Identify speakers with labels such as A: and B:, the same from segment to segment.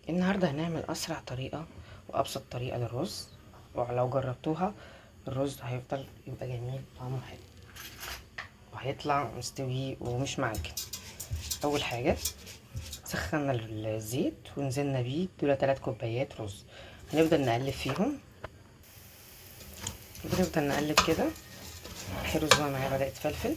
A: النهاردة هنعمل أسرع طريقة وأبسط طريقة للرز، ولو جربتوها الرز هيفضل يبقى جميل طعمه حلو وهيطلع مستوي ومش معجن. أول حاجة سخنا الزيت ونزلنا بيه دول 3 كوبايات رز. هنفضل نقلب فيهم، بنفضل نقلب كده. الرز بقى معايا بدأت تفلفل،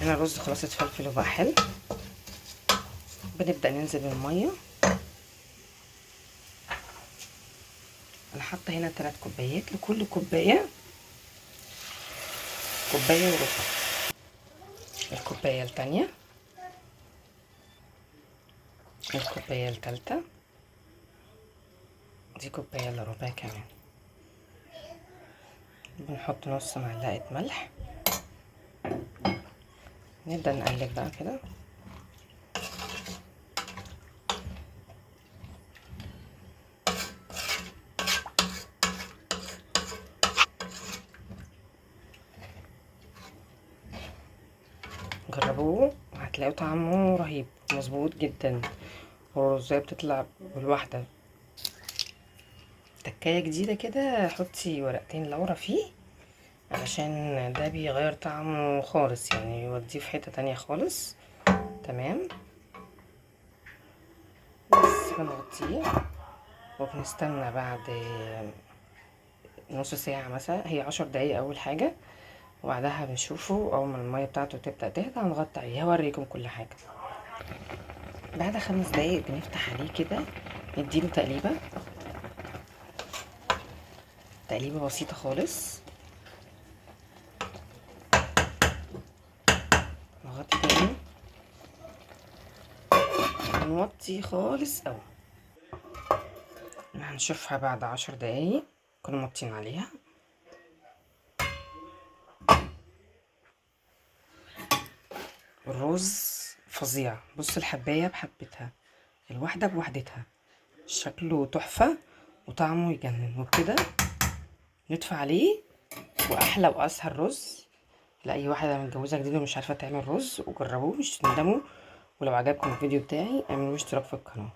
A: هنا الرز خلاص اتفلفل وبقى حلو. بنبدأ ننزل بالمية. انا حاطه هنا 3 كوبايات، لكل كوبايه كوبايه وربع. الكوبايه التانية، الكوبايه التالتة، دي كوبايه الا ربع كمان. بنحط نص معلقه ملح. نبدا نقلب بقى كده. جربوه وهتلاقوا طعمه رهيب مظبوط جدا، والرزاية بتطلع بالواحدة. تكاية جديدة كده، حطي ورقتين لورا فيه علشان ده بيغير طعمه خالص، يعني يوديه في حتة تانية خالص. تمام، بس بنغطيه وبنستنى بعد نص ساعة مثلا، هي 10 دقايق أول حاجة، وبعدها بنشوفه أول ما المية بتاعته تبدأ تهدى هنغطي عليه. هوريكم كل حاجة. بعد 5 دقايق بنفتح عليه كده، نديله تقليبة، تقليبة بسيطة خالص. نغطي تاني ونوطي خالص أوي. هنشوفها بعد 10 دقايق كنا موطين عليها. الرز فظيع، بص الحباية بحبتها، الواحدة بوحدتها، شكله تحفة وطعمه يجنن. وبكده ندفع عليه، واحلى واسهل رز لاي واحده متجوزه جديد ومش عارفه تعمل رز. وجربوه مش تندموا. ولو عجبكم الفيديو بتاعي اعملوا اشتراك في القناه.